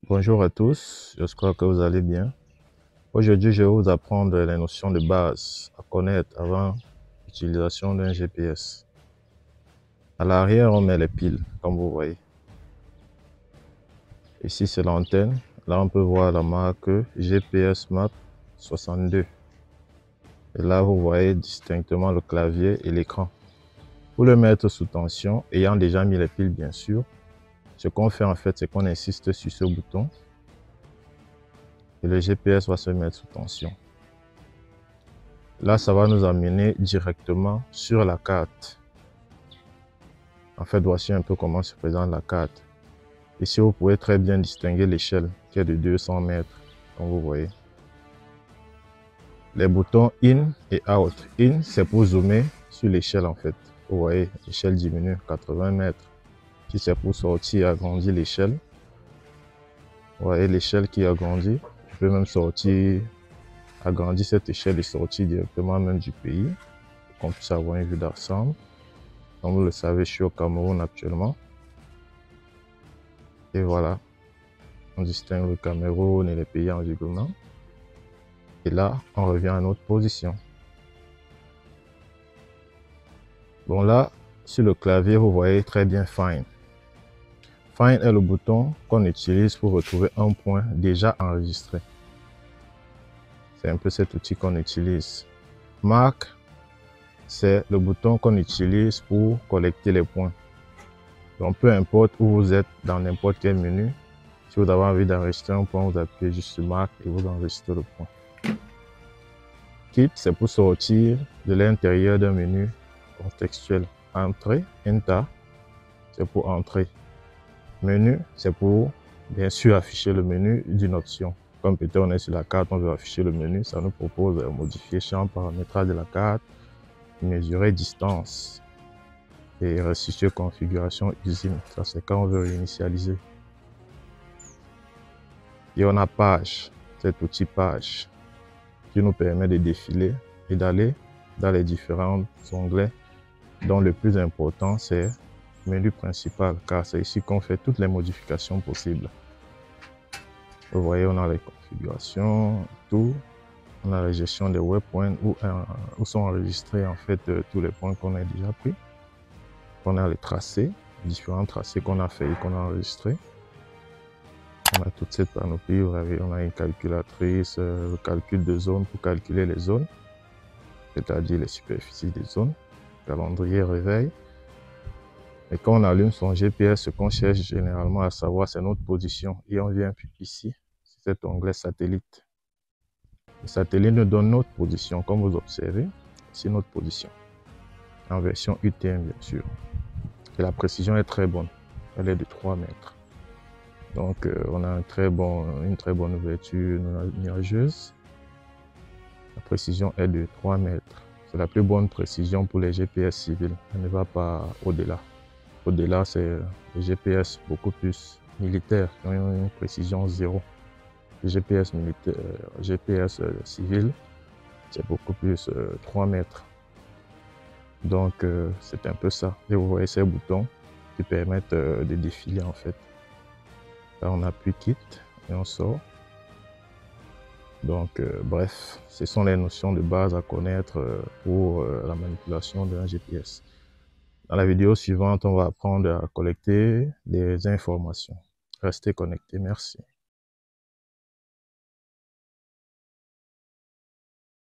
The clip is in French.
Bonjour à tous, j'espère que vous allez bien. Aujourd'hui, je vais vous apprendre les notions de base à connaître avant l'utilisation d'un GPS. À l'arrière, on met les piles, comme vous voyez. Ici, c'est l'antenne. Là, on peut voir la marque GPS Map 62. Et là, vous voyez distinctement le clavier et l'écran. Pour le mettre sous tension, ayant déjà mis les piles, bien sûr, ce qu'on fait en fait, c'est qu'on insiste sur ce bouton et le GPS va se mettre sous tension. Là, ça va nous amener directement sur la carte. En fait, voici un peu comment se présente la carte. Ici, vous pouvez très bien distinguer l'échelle qui est de 200 mètres, comme vous voyez. Les boutons In et Out. In, c'est pour zoomer sur l'échelle en fait. Vous voyez, l'échelle diminue 80 mètres. Si c'est pour sortir, agrandir l'échelle. Vous voyez l'échelle qui agrandit. Je peux même sortir, agrandir cette échelle et sortir directement même du pays. Pour qu'on puisse avoir une vue d'ensemble. Comme vous le savez, je suis au Cameroun actuellement. Et voilà, on distingue le Cameroun et les pays environnants. Et là, on revient à notre position. Bon là, sur le clavier, vous voyez très bien Find. Find est le bouton qu'on utilise pour retrouver un point déjà enregistré. C'est un peu cet outil qu'on utilise. Mark, c'est le bouton qu'on utilise pour collecter les points. Donc peu importe où vous êtes dans n'importe quel menu, si vous avez envie d'enregistrer un point, vous appuyez juste sur Mark et vous enregistrez le point. Quit, c'est pour sortir de l'intérieur d'un menu contextuel. Entrée, Enter, c'est pour entrer. Menu, c'est pour bien sûr afficher le menu d'une option. Comme peut-être on est sur la carte, on veut afficher le menu, ça nous propose de modifier champ paramétrage de la carte, mesurer distance et restituer configuration usine. Ça c'est quand on veut réinitialiser. Et on a page, cet outil page qui nous permet de défiler et d'aller dans les différents onglets, dont le plus important c'est menu principal, car c'est ici qu'on fait toutes les modifications possibles. Vous voyez, on a les configurations, tout, on a la gestion des waypoints où sont enregistrés en fait tous les points qu'on a déjà pris. On a les tracés, les différents tracés qu'on a fait et qu'on a enregistrés. On a toute cette panoplie, vous voyez, on a une calculatrice, le calcul de zones pour calculer les zones, c'est-à-dire les superficies des zones, calendrier réveil. Et quand on allume son GPS, ce qu'on cherche généralement à savoir, c'est notre position. Et on vient ici, c'est cet onglet satellite. Le satellite nous donne notre position, comme vous observez, c'est notre position. En version UTM, bien sûr. Et la précision est très bonne, elle est de 3 mètres. Donc on a une très bonne ouverture nuageuse. La précision est de 3 mètres. C'est la plus bonne précision pour les GPS civils. Elle ne va pas au-delà. Au-delà, c'est les GPS beaucoup plus militaires qui ont une précision 0. Les GPS militaires, GPS civil, c'est beaucoup plus 3 mètres. Donc c'est un peu ça. Et vous voyez ces boutons qui permettent de défiler en fait. Là, on appuie Quitte et on sort. Donc, bref, ce sont les notions de base à connaître pour la manipulation d'un GPS. Dans la vidéo suivante, on va apprendre à collecter des informations. Restez connectés, merci.